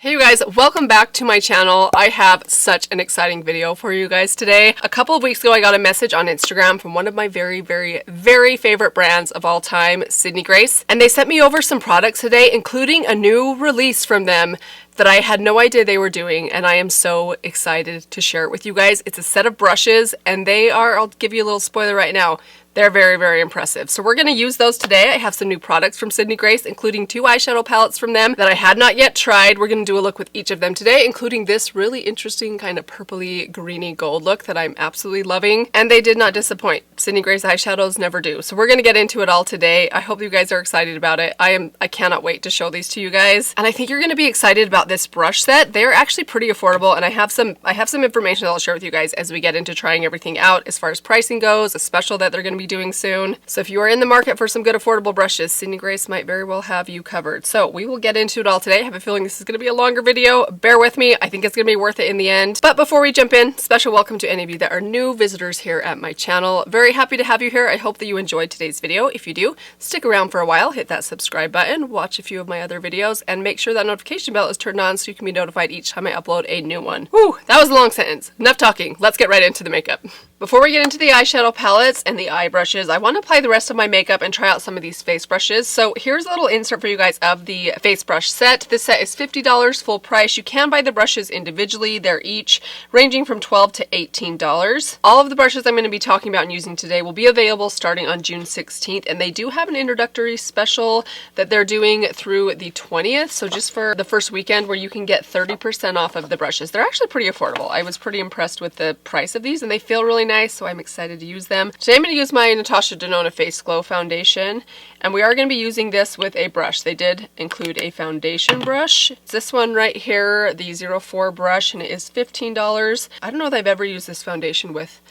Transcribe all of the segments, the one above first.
Hey you guys, welcome back to my channel. I have such an exciting video for you guys today. A couple of weeks ago I got a message on Instagram from one of my very favorite brands of all time, Sydney Grace, and they sent me over some products today, including a new release from them that I had no idea they were doing, and I am so excited to share it with you guys. It's a set of brushes, and they are, I'll give you a little spoiler right now, they're very impressive. So we're going to use those today. I have some new products from Sydney Grace, including 2 eyeshadow palettes from them that I had not yet tried. We're going to do a look with each of them today, including this really interesting kind of purpley greeny gold look that I'm absolutely loving. And they did not disappoint. Sydney Grace eyeshadows never do. So we're going to get into it all today. I hope you guys are excited about it. I cannot wait to show these to you guys. And I think you're going to be excited about this brush set. They're actually pretty affordable, and I have some information that I'll share with you guys as we get into trying everything out as far as pricing goes, a special that they're going to be doing soon. So if you are in the market for some good affordable brushes, Sydney Grace might very well have you covered. So we will get into it all today. I have a feeling this is going to be a longer video. Bear with me. I think it's going to be worth it in the end. But before we jump in, special welcome to any of you that are new visitors here at my channel. Very happy to have you here. I hope that you enjoyed today's video. If you do, stick around for a while, hit that subscribe button, watch a few of my other videos, and make sure that notification bell is turned on so you can be notified each time I upload a new one. Whew, that was a long sentence. Enough talking. Let's get right into the makeup. Before we get into the eyeshadow palettes and the eye brushes, I want to apply the rest of my makeup and try out some of these face brushes. So here's a little insert for you guys of the face brush set. This set is $50 full price. You can buy the brushes individually. They're each ranging from $12 to $18. All of the brushes I'm going to be talking about and using today will be available starting on June 16th, and they do have an introductory special that they're doing through the 20th. So just for the first weekend, where you can get 30% off of the brushes. They're actually pretty affordable. I was pretty impressed with the price of these, and they feel really nice, so I'm excited to use them. Today I'm going to use my Natasha Denona Face Glow foundation, and we are going to be using this with a brush. They did include a foundation brush. It's this one right here, the 04 brush, and it is $15. I don't know if I've ever used this foundation with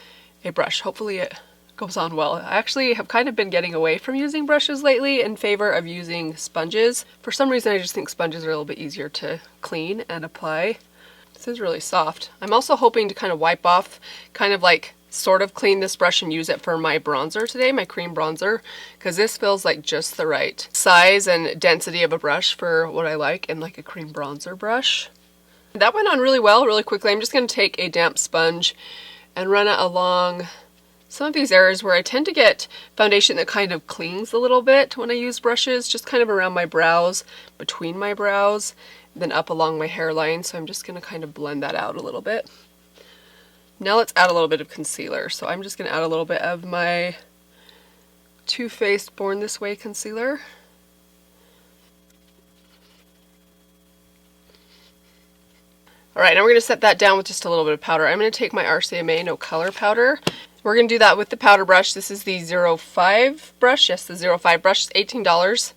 a brush. Hopefully it goes on well. I actually have kind of been getting away from using brushes lately in favor of using sponges. For some reason I just think sponges are a little bit easier to clean and apply. This is really soft. I'm also hoping to kind of wipe off, kind of like sort of clean this brush and use it for my bronzer today, my cream bronzer, because this feels like just the right size and density of a brush for what I like in like a cream bronzer brush. That went on really well, really quickly. I'm just going to take a damp sponge and run it along some of these areas where I tend to get foundation that kind of clings a little bit when I use brushes, just kind of around my brows, between my brows, then up along my hairline. So I'm just going to kind of blend that out a little bit. Now let's add a little bit of concealer. So I'm just going to add a little bit of my Too Faced Born This Way concealer. Alright, now we're going to set that down with just a little bit of powder. I'm going to take my RCMA No Color powder. We're going to do that with the powder brush. This is the 05 brush. Yes, the 05 brush is $18.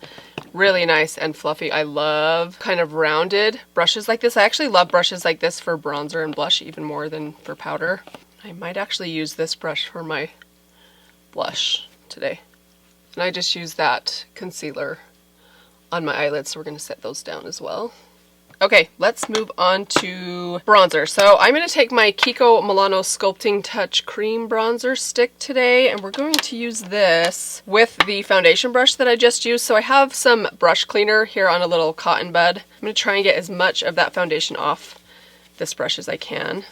Really nice and fluffy. I love kind of rounded brushes like this. I actually love brushes like this for bronzer and blush even more than for powder. I might actually use this brush for my blush today. And I just use that concealer on my eyelids, so we're going to set those down as well. Okay, let's move on to bronzer. So I'm going to take my Kiko Milano Sculpting Touch Cream Bronzer Stick today, and we're going to use this with the foundation brush that I just used. So I have some brush cleaner here on a little cotton bud. I'm going to try and get as much of that foundation off this brush as I can.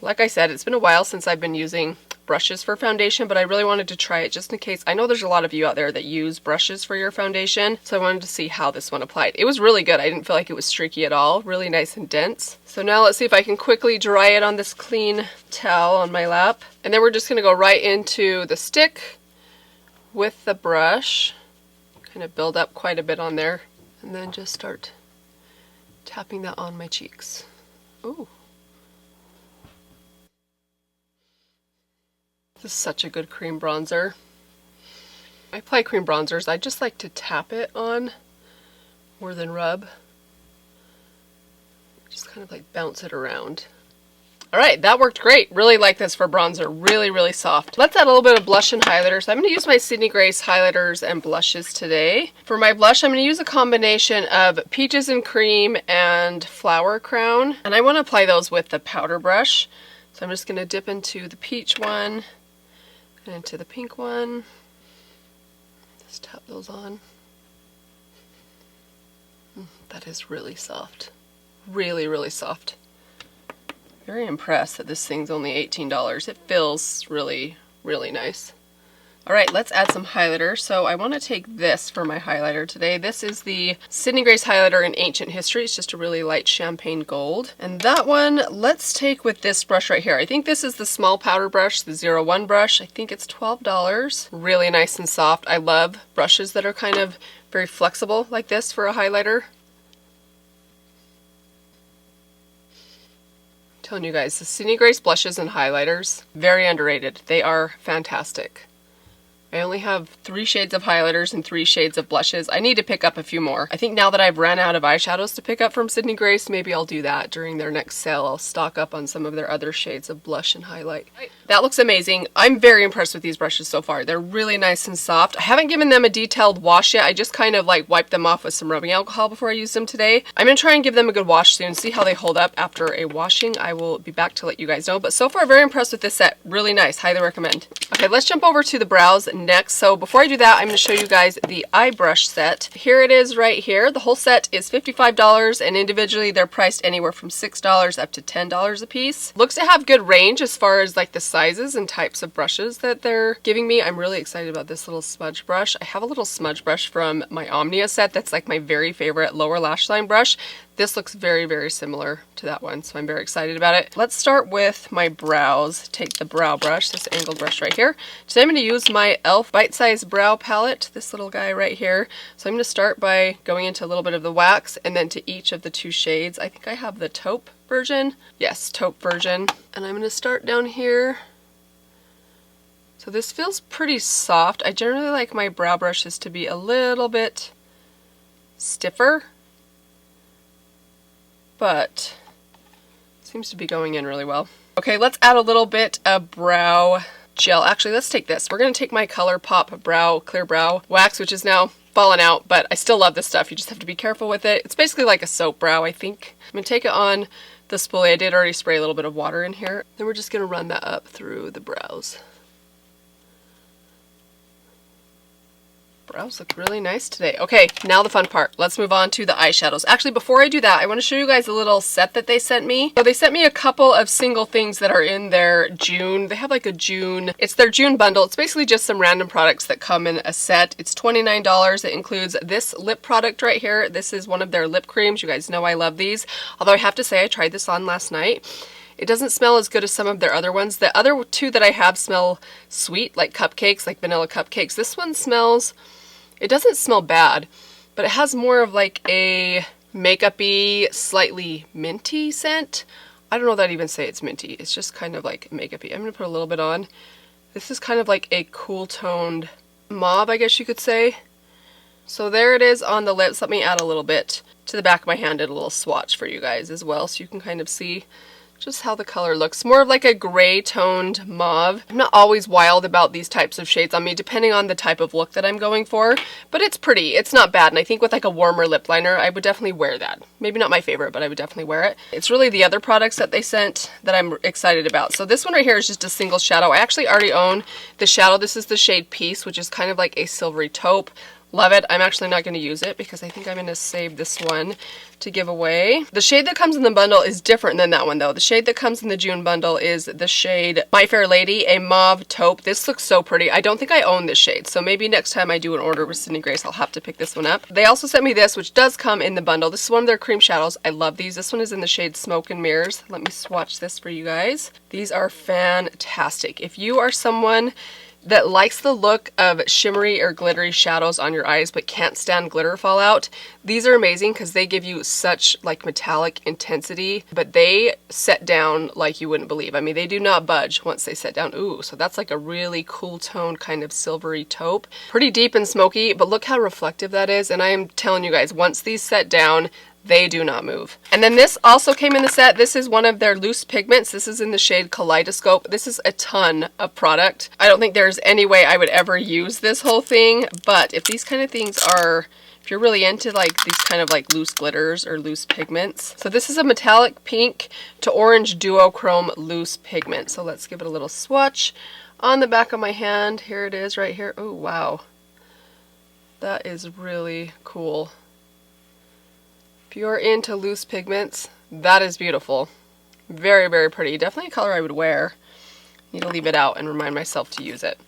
Like I said, it's been a while since I've been using brushes for foundation, but I really wanted to try it just in case. I know there's a lot of you out there that use brushes for your foundation, so I wanted to see how this one applied. It was really good. I didn't feel like it was streaky at all. Really nice and dense. So now let's see if I can quickly dry it on this clean towel on my lap. And then we're just going to go right into the stick with the brush. Kind of build up quite a bit on there. And then just start tapping that on my cheeks. Ooh. This is such a good cream bronzer. I apply cream bronzers. I just like to tap it on more than rub. Just kind of like bounce it around. Alright, that worked great. Really like this for bronzer. Really soft. Let's add a little bit of blush and highlighter. So I'm going to use my Sydney Grace highlighters and blushes today. For my blush, I'm going to use a combination of Peaches and Cream and Flower Crown. And I want to apply those with the powder brush. So I'm just going to dip into the peach one and into the pink one. Just tap those on. That is really soft. Really, really soft. Very impressed that this thing's only $18. It feels really, really nice. Alright, let's add some highlighter. So I want to take this for my highlighter today. This is the Sydney Grace highlighter in Ancient History. It's just a really light champagne gold. And that one, let's take with this brush right here. I think this is the small powder brush, the 01 brush. I think it's $12. Really nice and soft. I love brushes that are kind of very flexible like this for a highlighter. I'm telling you guys, the Sydney Grace blushes and highlighters, very underrated. They are fantastic. I only have 3 shades of highlighters and 3 shades of blushes. I need to pick up a few more. I think now that I've ran out of eyeshadows to pick up from Sydney Grace, maybe I'll do that during their next sale. I'll stock up on some of their other shades of blush and highlight. That looks amazing. I'm very impressed with these brushes so far. They're really nice and soft. I haven't given them a detailed wash yet. I just kind of like wiped them off with some rubbing alcohol before I used them today. I'm going to try and give them a good wash soon, see how they hold up after a washing. I will be back to let you guys know. But so far, very impressed with this set. Really nice. Highly recommend. Okay, let's jump over to the brows next. So before I do that, I'm going to show you guys the eye brush set. Here it is right here. The whole set is $55 and individually they're priced anywhere from $6 up to $10 a piece. Looks to have good range as far as like the sizes and types of brushes that they're giving me. I'm really excited about this little smudge brush. I have a little smudge brush from my Omnia set that's like my very favorite lower lash line brush. This looks very, very similar to that one, so I'm very excited about it. Let's start with my brows. Take the brow brush, this angled brush right here. Today I'm going to use my e.l.f. Bite Size Brow Palette, this little guy right here. So I'm going to start by going into a little bit of the wax and then to each of the 2 shades. I think I have the taupe version. Yes, taupe version. And I'm going to start down here. So this feels pretty soft. I generally like my brow brushes to be a little bit stiffer, but it seems to be going in really well. Okay, let's add a little bit of brow gel. Actually, let's take this. We're going to take my ColourPop Brow Clear Brow Wax, which is now fallen out, but I still love this stuff. You just have to be careful with it. It's basically like a soap brow, I think. I'm going to take it on the spoolie. I did already spray a little bit of water in here. Then we're just going to run that up through the brows. Brows look really nice today. Okay, now the fun part. Let's move on to the eyeshadows. Actually, before I do that, I want to show you guys a little set that they sent me. So they sent me a couple of single things that are in their June. They have like a June, it's their June bundle. It's basically just some random products that come in a set. It's $29. It includes this lip product right here. This is one of their lip creams. You guys know I love these. Although I have to say I tried this on last night. It doesn't smell as good as some of their other ones. The other 2 that I have smell sweet, like cupcakes, like vanilla cupcakes. This one smells, it doesn't smell bad, but it has more of like a makeup-y, slightly minty scent. I don't know that I even say it's minty. It's just kind of like makeup-y. I'm going to put a little bit on. This is kind of like a cool-toned mauve, I guess you could say. So there it is on the lips. Let me add a little bit to the back of my hand and a little swatch for you guys as well, so you can kind of see just how the color looks. More of like a gray toned mauve. I'm not always wild about these types of shades on me, depending on the type of look that I'm going for, but it's pretty. It's not bad, and I think with like a warmer lip liner, I would definitely wear that. Maybe not my favorite, but I would definitely wear it. It's really the other products that they sent that I'm excited about. So this one right here is just a single shadow. I actually already own the shadow. This is the shade Peace, which is kind of like a silvery taupe. Love it. I'm actually not going to use it because I think I'm going to save this one to give away. The shade that comes in the bundle is different than that one though. The shade that comes in the June bundle is the shade My Fair Lady, a mauve taupe. This looks so pretty. I don't think I own this shade, so maybe next time I do an order with Sydney Grace, I'll have to pick this one up. They also sent me this, which does come in the bundle. This is one of their cream shadows. I love these. This one is in the shade Smoke and Mirrors. Let me swatch this for you guys. These are fantastic. If you are someone that likes the look of shimmery or glittery shadows on your eyes but can't stand glitter fallout, these are amazing because they give you such like metallic intensity, but they set down like you wouldn't believe. I mean, they do not budge once they set down. Ooh, so that's like a really cool tone kind of silvery taupe. Pretty deep and smoky, but look how reflective that is. And I am telling you guys, once these set down, they do not move. And then this also came in the set. This is one of their loose pigments. This is in the shade Kaleidoscope. This is a ton of product. I don't think there's any way I would ever use this whole thing, but if these kind of things are, if you're really into like these kind of like loose glitters or loose pigments. So this is a metallic pink to orange duochrome loose pigment. So let's give it a little swatch on the back of my hand. Here it is right here. Oh, wow. That is really cool. If you're into loose pigments, That is beautiful. Very, very pretty. Definitely a color I would wear. Need to leave it out and remind myself to use it.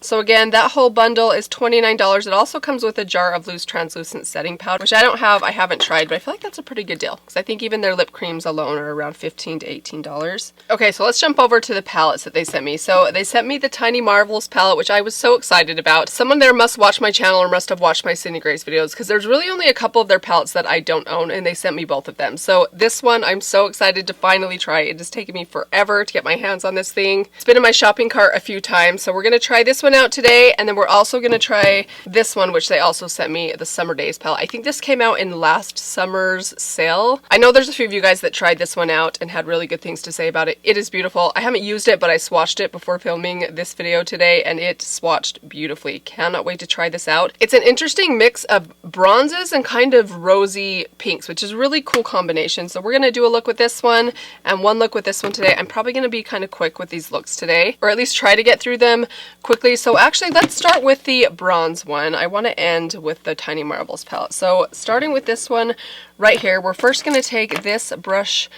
So again, that whole bundle is $29. It also comes with a jar of loose translucent setting powder, which I don't have, I haven't tried, but I feel like that's a pretty good deal because I think even their lip creams alone are around $15 to $18. Okay, so let's jump over to the palettes that they sent me. So they sent me the Tiny Marvels palette, which I was so excited about. Someone there must watch my channel or must have watched my Sydney Grace videos because there's really only a couple of their palettes that I don't own, and they sent me both of them. So this one I'm so excited to finally try. It has taken me forever to get my hands on this thing. It's been in my shopping cart a few times, so we're going to try this one out today, and then we're also going to try this one, which they also sent me, the Summer Days palette. I think this came out in last summer's sale. I know there's a few of you guys that tried this one out and had really good things to say about it. It is beautiful. I haven't used it, but I swatched it before filming this video today, and it swatched beautifully. Cannot wait to try this out. It's an interesting mix of bronzes and kind of rosy pinks, which is a really cool combination. So we're going to do a look with this one and one look with this one today. I'm probably going to be kind of quick with these looks today, or at least try to get through them quickly. So actually, let's start with the bronze one. I want to end with the Tiny Marvels palette. So starting with this one right here, we're first going to take this brush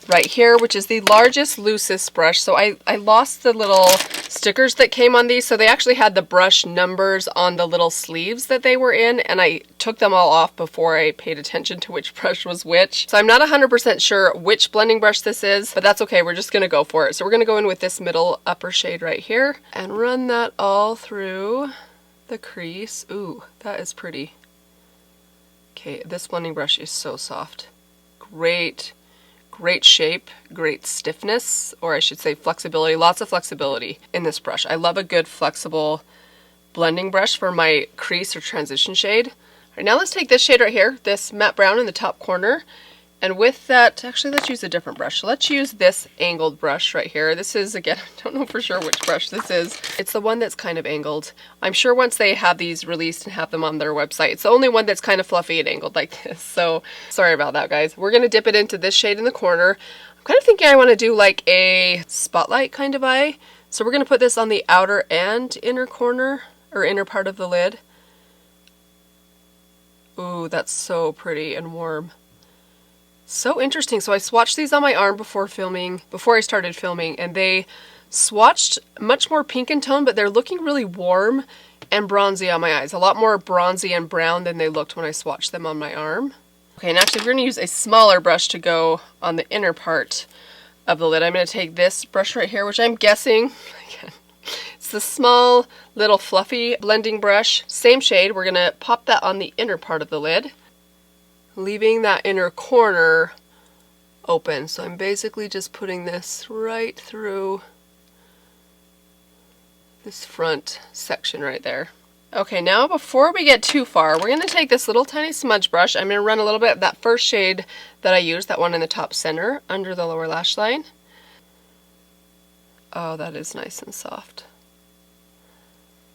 right here, which is the largest, loosest brush. So I lost the little stickers that came on these. So they actually had the brush numbers on the little sleeves that they were in, and I took them all off before I paid attention to which brush was which. So I'm not 100% sure which blending brush this is, but that's okay. We're just going to go for it. So we're going to go in with this middle upper shade right here and run that all through the crease. Ooh, that is pretty. Okay, this blending brush is so soft. Great shape, great stiffness, or I should say flexibility, lots of flexibility in this brush. I love a good flexible blending brush for my crease or transition shade. All right, now let's take this shade right here, this matte brown in the top corner, and with that, actually let's use a different brush. Let's use this angled brush right here. This is, again, I don't know for sure which brush this is. It's the one that's kind of angled. I'm sure once they have these released and have them on their website, it's the only one that's kind of fluffy and angled like this. So sorry about that, guys. We're going to dip it into this shade in the corner. I'm kind of thinking I want to do like a spotlight kind of eye. So we're going to put this on the outer and inner corner, or inner part of the lid. Ooh, that's so pretty and warm. So interesting. So I swatched these on my arm before I started filming, and they swatched much more pink in tone, but they're looking really warm and bronzy on my eyes. A lot more bronzy and brown than they looked when I swatched them on my arm. Okay, and actually we're going to use a smaller brush to go on the inner part of the lid. I'm going to take this brush right here, which I'm guessing, again, it's the small little fluffy blending brush. Same shade. We're going to pop that on the inner part of the lid, leaving that inner corner open. So I'm basically just putting this right through this front section right there. Okay, now before we get too far, we're going to take this little tiny smudge brush. I'm going to run a little bit of that first shade that I used, that one in the top center, under the lower lash line. Oh, that is nice and soft.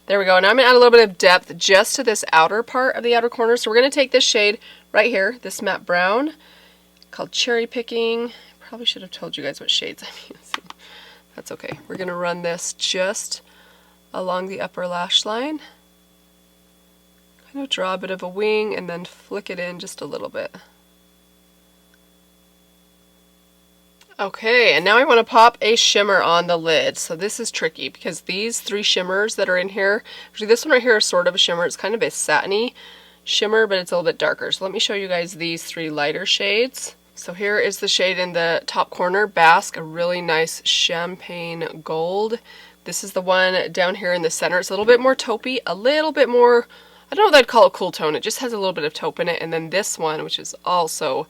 There we go. Now I'm going to add a little bit of depth just to this outer part of the outer corner. So we're going to take this shade right here, this matte brown, called Cherry Picking. Probably should have told you guys what shades I'm using. That's okay. We're going to run this just along the upper lash line. Kind of draw a bit of a wing and then flick it in just a little bit. Okay, and now I want to pop a shimmer on the lid. So this is tricky because these three shimmers that are in here, actually this one right here is sort of a shimmer. It's kind of a satiny shimmer, but it's a little bit darker. So let me show you guys these three lighter shades. So here is the shade in the top corner, Basque, a really nice champagne gold. This is the one down here in the center. It's a little bit more taupey, a little bit more, I don't know if I'd call it cool tone. It just has a little bit of taupe in it. And then this one, which is also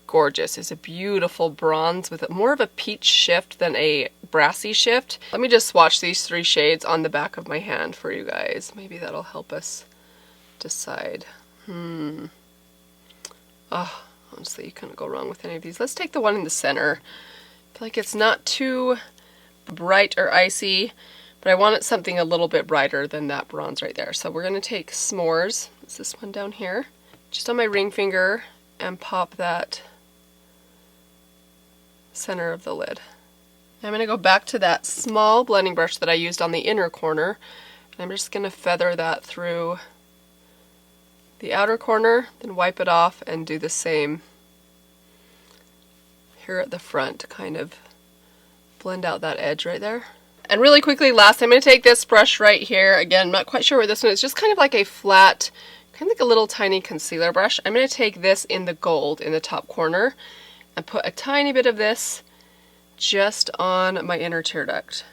gorgeous, is a beautiful bronze with more of a peach shift than a brassy shift. Let me just swatch these three shades on the back of my hand for you guys. Maybe that'll help us decide. Oh, honestly, you couldn't go wrong with any of these. Let's take the one in the center. I feel like it's not too bright or icy, but I wanted something a little bit brighter than that bronze right there. So we're going to take S'mores, it's this one down here, just on my ring finger, and pop that center of the lid. Now I'm going to go back to that small blending brush that I used on the inner corner, and I'm just going to feather that through the outer corner, then wipe it off and do the same here at the front to kind of blend out that edge right there. And really quickly, last, I'm going to take this brush right here. Again, I'm not quite sure where this one is. Just kind of like a flat, kind of like a little tiny concealer brush. I'm going to take this in the gold in the top corner and put a tiny bit of this just on my inner tear duct.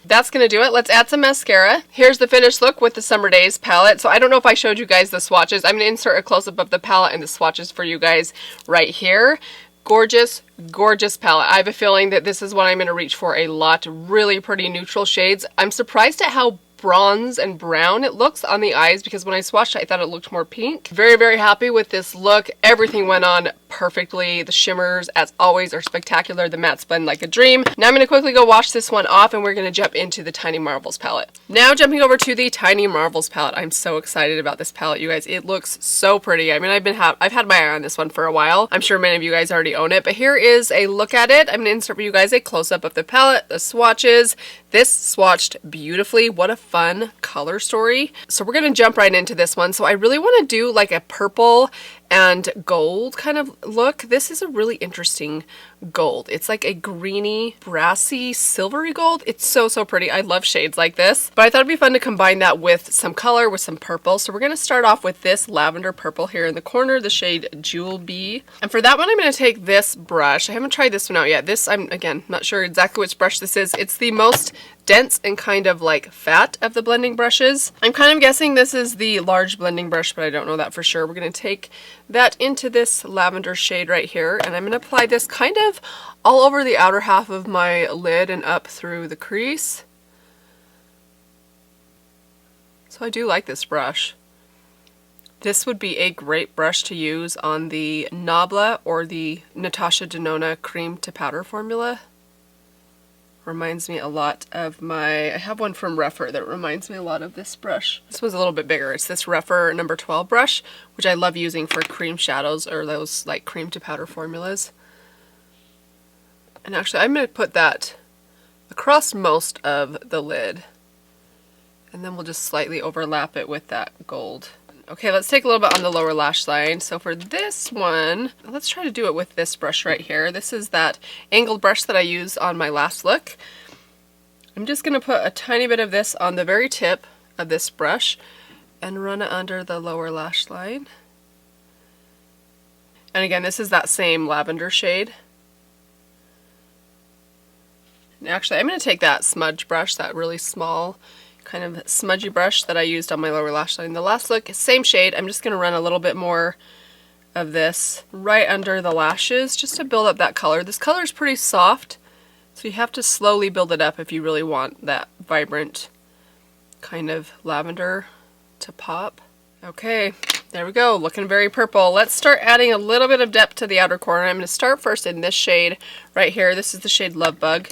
That's going to do it. Let's add some mascara. Here's the finished look with the Summer Days palette. So I don't know if I showed you guys the swatches. I'm going to insert a close-up of the palette and the swatches for you guys right here. Gorgeous, gorgeous palette. I have a feeling that this is what I'm going to reach for a lot. Really pretty neutral shades. I'm surprised at how bronze and brown it looks on the eyes, because when I swatched it, I thought it looked more pink. Very, very happy with this look. Everything went on perfectly. The shimmers, as always, are spectacular. The mattes blend like a dream. Now I'm going to quickly go wash this one off, and we're going to jump into the Tiny Marvels palette. Now jumping over to the Tiny Marvels palette. I'm so excited about this palette, you guys. It looks so pretty. I mean, I've had my eye on this one for a while. I'm sure many of you guys already own it, but here is a look at it. I'm going to insert for you guys a close-up of the palette, the swatches. This swatched beautifully. What a fun color story. So we're going to jump right into this one. So I really want to do like a purple and gold kind of look. This is a really interesting gold. It's like a greeny, brassy, silvery gold. It's so, so pretty. I love shades like this, but I thought it'd be fun to combine that with some color, with some purple. So we're going to start off with this lavender purple here in the corner, the shade Jewel Bee. And for that one, I'm going to take this brush. I haven't tried this one out yet. This, I'm, again, not sure exactly which brush this is. It's the most dense and kind of like fat of the blending brushes. I'm kind of guessing this is the large blending brush, but I don't know that for sure. We're going to take that into this lavender shade right here, and I'm going to apply this kind of all over the outer half of my lid and up through the crease. So I do like this brush. This would be a great brush to use on the Nabla or the Natasha Denona cream to powder formula. Reminds me a lot of I have one from Rephr that reminds me a lot of this brush. This one's a little bit bigger. It's this Rephr number 12 brush, which I love using for cream shadows or those like cream to powder formulas. And actually I'm going to put that across most of the lid, and then we'll just slightly overlap it with that gold. Okay, let's take a little bit on the lower lash line. So for this one, let's try to do it with this brush right here. This is that angled brush that I used on my last look. I'm just going to put a tiny bit of this on the very tip of this brush and run it under the lower lash line. And again, this is that same lavender shade. And actually, I'm going to take that smudge brush, that really small kind of smudgy brush that I used on my lower lash line. The last look, same shade. I'm just going to run a little bit more of this right under the lashes just to build up that color. This color is pretty soft, so you have to slowly build it up if you really want that vibrant kind of lavender to pop. Okay, there we go, looking very purple. Let's start adding a little bit of depth to the outer corner. I'm going to start first in this shade right here. This is the shade Love Bug.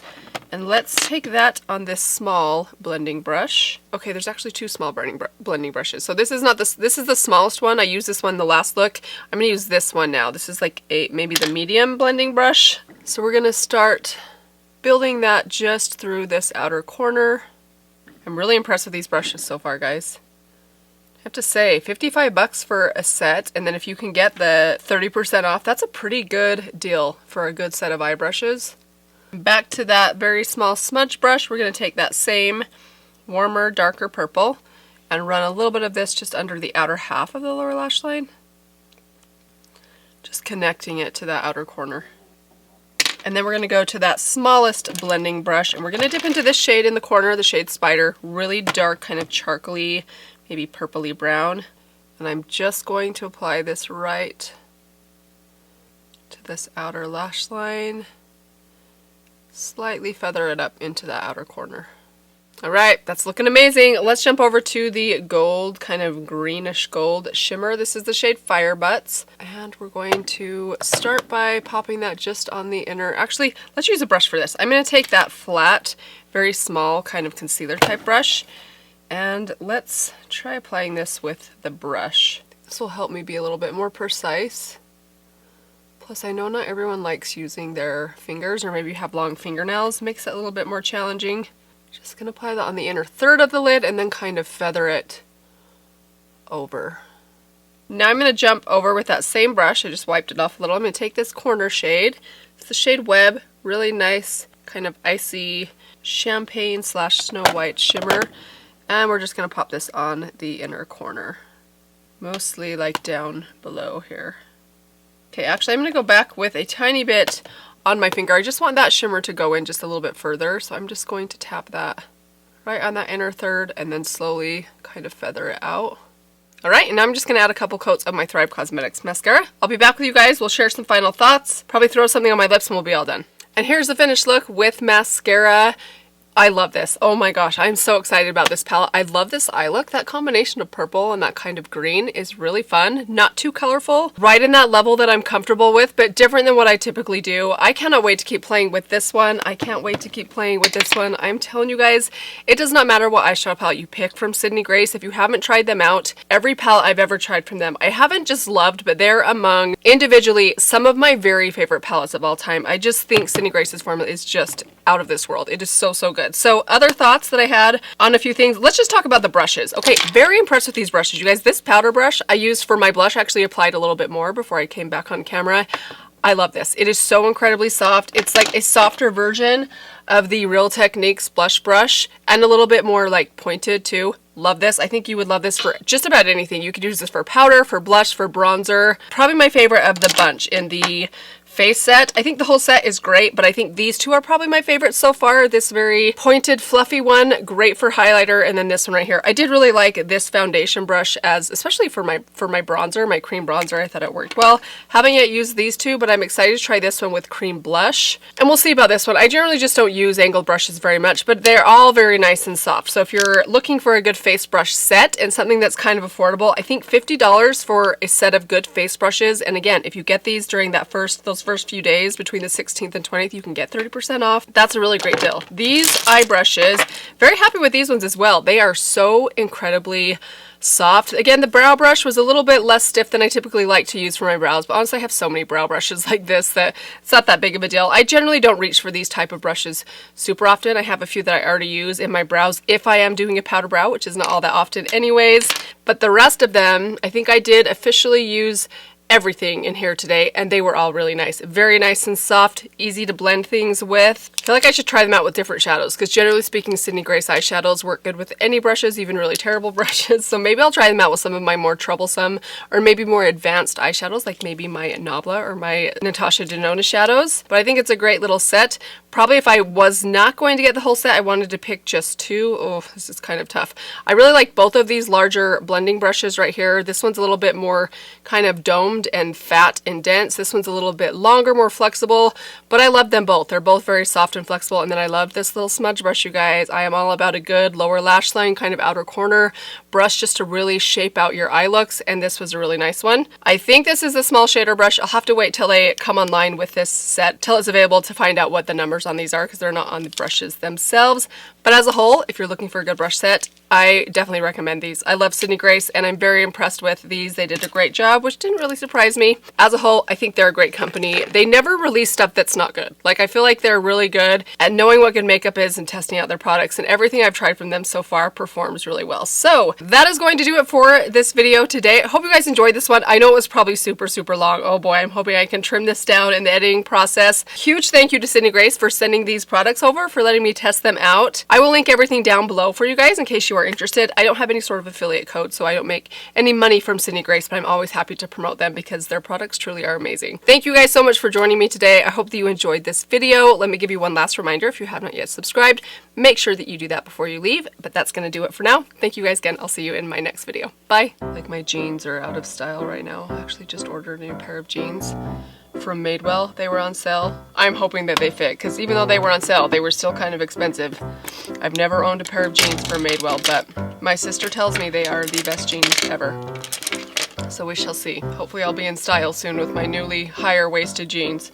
And let's take that on this small blending brush. Okay, there's actually two small blending brushes. So this is not this is the smallest one. I used this one the last look. I'm going to use this one now. This is like maybe the medium blending brush. So we're going to start building that just through this outer corner. I'm really impressed with these brushes so far, guys. I have to say, 55 bucks for a set, and then if you can get the 30% off, that's a pretty good deal for a good set of eye brushes. Back to that very small smudge brush, we're going to take that same warmer, darker purple and run a little bit of this just under the outer half of the lower lash line. Just connecting it to that outer corner. And then we're going to go to that smallest blending brush, and we're going to dip into this shade in the corner, the shade Spider. Really dark, kind of charcoaly, maybe purpley brown. And I'm just going to apply this right to this outer lash line. Slightly feather it up into that outer corner. Alright, that's looking amazing. Let's jump over to the gold, kind of greenish gold shimmer. This is the shade Fire Butts. And we're going to start by popping that just on the inner. Actually, let's use a brush for this. I'm going to take that flat, very small kind of concealer type brush. And let's try applying this with the brush. This will help me be a little bit more precise. Plus, I know not everyone likes using their fingers, or maybe you have long fingernails. Makes it a little bit more challenging. Just going to apply that on the inner third of the lid and then kind of feather it over. Now I'm going to jump over with that same brush. I just wiped it off a little. I'm going to take this corner shade. It's the shade Web. Really nice kind of icy champagne / Snow White shimmer. And we're just going to pop this on the inner corner. Mostly like down below here. Okay, actually I'm going to go back with a tiny bit on my finger. I just want that shimmer to go in just a little bit further. So I'm just going to tap that right on that inner third and then slowly kind of feather it out. Alright, and now I'm just going to add a couple coats of my Thrive Cosmetics mascara. I'll be back with you guys. We'll share some final thoughts. Probably throw something on my lips and we'll be all done. And here's the finished look with mascara. I love this. Oh my gosh, I'm so excited about this palette. I love this eye look. That combination of purple and that kind of green is really fun. Not too colorful. Right in that level that I'm comfortable with, but different than what I typically do. I cannot wait to keep playing with this one. I can't wait to keep playing with this one. I'm telling you guys, it does not matter what eyeshadow palette you pick from Sydney Grace. If you haven't tried them out, every palette I've ever tried from them, I haven't just loved, but they're among individually some of my very favorite palettes of all time. I just think Sydney Grace's formula is just out of this world. It is so, so good. So other thoughts that I had on a few things. Let's just talk about the brushes. Okay, very impressed with these brushes, you guys. This powder brush I used for my blush, actually applied a little bit more before I came back on camera. I love this. It is so incredibly soft. It's like a softer version of the Real Techniques blush brush and a little bit more like pointed too. Love this. I think you would love this for just about anything. You could use this for powder, for blush, for bronzer. Probably my favorite of the bunch in the face set. I think the whole set is great, but I think these two are probably my favorites so far. This very pointed, fluffy one, great for highlighter, and then this one right here. I did really like this foundation brush as, especially for my bronzer, my cream bronzer. I thought it worked well. Haven't yet used these two, but I'm excited to try this one with cream blush. And we'll see about this one. I generally just don't use angled brushes very much, but they're all very nice and soft. So if you're looking for a good face brush set and something that's kind of affordable, I think $50 for a set of good face brushes. And again, if you get these during that those first few days between the 16th and 20th, you can get 30% off. That's a really great deal. These eye brushes, very happy with these ones as well. They are so incredibly soft. Again, the brow brush was a little bit less stiff than I typically like to use for my brows, but honestly I have so many brow brushes like this that it's not that big of a deal. I generally don't reach for these type of brushes super often. I have a few that I already use in my brows if I am doing a powder brow, which is not all that often anyways, but the rest of them, I think I did officially use everything in here today, and they were all really nice. Very nice and soft, easy to blend things with. I feel like I should try them out with different shadows, because generally speaking, Sydney Grace eyeshadows work good with any brushes, even really terrible brushes. So maybe I'll try them out with some of my more troublesome or maybe more advanced eyeshadows, like maybe my Nabla or my Natasha Denona shadows. But I think it's a great little set. Probably if I was not going to get the whole set, I wanted to pick just two. Oh, this is kind of tough. I really like both of these larger blending brushes right here. This one's a little bit more kind of domed and fat and dense. This one's a little bit longer, more flexible, but I love them both. They're both very soft and flexible. And then I love this little smudge brush, you guys. I am all about a good lower lash line, kind of outer corner brush just to really shape out your eye looks, and this was a really nice one. I think this is a small shader brush. I'll have to wait till they come online with this set, till it's available, to find out what the numbers on these are, because they're not on the brushes themselves. But as a whole, if you're looking for a good brush set, I definitely recommend these. I love Sydney Grace, and I'm very impressed with these. They did a great job, which didn't really surprise me. As a whole, I think they're a great company. They never release stuff that's not good. Like, I feel like they're really good at knowing what good makeup is and testing out their products, and everything I've tried from them so far performs really well. So that is going to do it for this video today. I hope you guys enjoyed this one. I know it was probably super, super long. Oh boy, I'm hoping I can trim this down in the editing process. Huge thank you to Sydney Grace for sending these products over, for letting me test them out. I will link everything down below for you guys in case you are interested. I don't have any sort of affiliate code, so I don't make any money from Sydney Grace, but I'm always happy to promote them because their products truly are amazing. Thank you guys so much for joining me today. I hope that you enjoyed this video. Let me give you one last reminder. If you have not yet subscribed, make sure that you do that before you leave, but that's going to do it for now. Thank you guys again. I'll see you in my next video. Bye. Like, my jeans are out of style right now. I actually just ordered a new pair of jeans from Madewell. They were on sale. I'm hoping that they fit, because even though they were on sale, they were still kind of expensive. I've never owned a pair of jeans from Madewell, but my sister tells me they are the best jeans ever. So we shall see. Hopefully I'll be in style soon with my newly higher waisted jeans.